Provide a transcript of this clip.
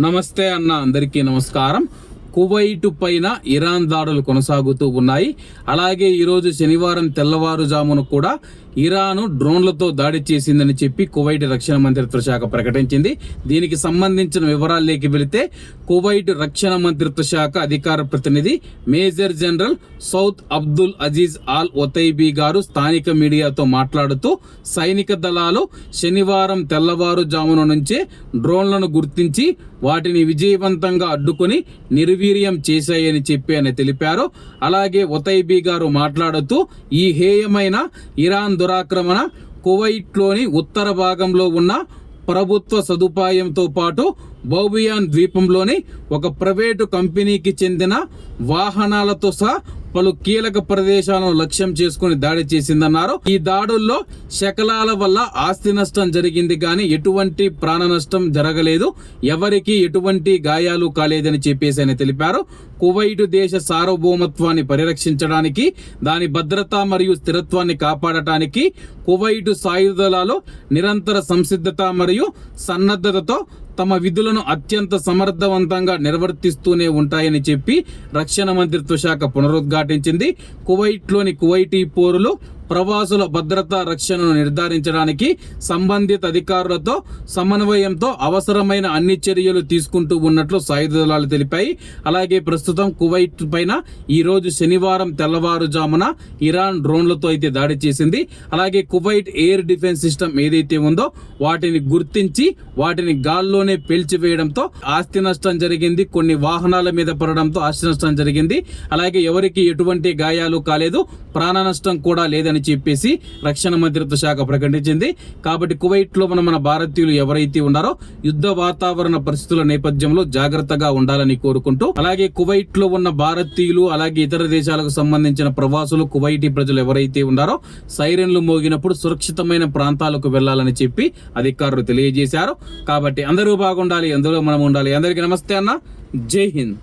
నమస్తే అన్న, అందరికీ నమస్కారం. కువైట్ పైన ఇరాన్ దాడులు కొనసాగుతూ ఉన్నాయి. అలాగే ఈరోజు శనివారం తెల్లవారుజామున కూడా ఇరాను డ్రోన్లతో దాడి చేసిందని చెప్పి కువైట్ రక్షణ మంత్రిత్వ శాఖ ప్రకటించింది. దీనికి సంబంధించిన వివరాల్లోకి వెళితే కువైట్ రక్షణ మంత్రిత్వ శాఖ అధికార ప్రతినిధి major general Saud Abdul Aziz Al Otaibi గారు స్థానిక మీడియాతో మాట్లాడుతూ సైనిక దళాలు శనివారం తెల్లవారుజామున నుంచే డ్రోన్లను గుర్తించి వాటిని విజయవంతంగా అడ్డుకొని నిర్వీర్యం చేశాయని చెప్పి ఆయన తెలిపారు. అలాగే ఒతైబీ గారు మాట్లాడుతూ ఈ హేయమైన ఇరాన్ దురాక్రమణ కువైట్లోని ఉత్తర భాగంలో ఉన్న ప్రభుత్వ సదుపాయంతో పాటు బౌబియాన్ ద్వీపంలోని ఒక ప్రైవేటు కంపెనీకి చెందిన వాహనాలతో సహా పలు కీలక ప్రదేశాలను లక్ష్యం చేసుకుని దాడి చేసిందన్నారు. ఈ దాడుల్లో శకలాల వల్ల ఆస్తి నష్టం జరిగింది కానీ ఎటువంటి ప్రాణ నష్టం జరగలేదు, ఎవరికి ఎటువంటి గాయాలు కాలేదని చెప్పేసి ఆయన తెలిపారు. కువైట్ దేశ సార్వభౌమత్వాన్ని పరిరక్షించడానికి, దాని భద్రత మరియు స్థిరత్వాన్ని కాపాడటానికి కువైట్ సాయుధ దళాలు నిరంతర సంసిద్ధత మరియు సన్నద్ధతతో తమ విధులను అత్యంత సమర్థవంతంగా నిర్వర్తిస్తూనే ఉంటాయని చెప్పి రక్షణ మంత్రిత్వ శాఖ పునరుద్ఘాటించింది. కువైట్లోని కువైటీ పౌరులు ప్రవాసుల భద్రతా రక్షణను నిర్ధారించడానికి సంబంధిత అధికారులతో సమన్వయంతో అవసరమైన అన్ని చర్యలు తీసుకుంటూ ఉన్నట్లు సాయుధ దళాలు తెలిపాయి. అలాగే ప్రస్తుతం కువైట్ పైన ఈ రోజు శనివారం తెల్లవారుజామున ఇరాన్ డ్రోన్లతో అయితే దాడి చేసింది. అలాగే కువైట్ ఎయిర్ డిఫెన్స్ సిస్టమ్ ఏదైతే ఉందో వాటిని గుర్తించి వాటిని గాల్లోనే పేల్చివేయడంతో ఆస్తి నష్టం జరిగింది, కొన్ని వాహనాల మీద పడడంతో ఆస్తి నష్టం జరిగింది. అలాగే ఎవరికి ఎటువంటి గాయాలు కాలేదు, ప్రాణ నష్టం కూడా లేదని చెప్పేసి రక్షణ మంత్రిత్వ శాఖ ప్రకటించింది. కాబట్టి కువైట్ లో మన భారతీయులు ఎవరైతే ఉన్నారో యుద్ధ వాతావరణ పరిస్థితుల నేపథ్యంలో జాగ్రత్తగా ఉండాలని కోరుకుంటూ, అలాగే కువైట్ లో ఉన్న భారతీయులు అలాగే ఇతర దేశాలకు సంబంధించిన ప్రవాసులు కువైటీ ప్రజలు ఎవరైతే ఉన్నారో సైరన్లు మోగినప్పుడు సురక్షితమైన ప్రాంతాలకు వెళ్లాలని చెప్పి అధికారులు తెలియజేశారు. కాబట్టి అందరూ బాగుండాలి, అందులో మనం ఉండాలి. అందరికీ నమస్తే అన్న, జై హింద్.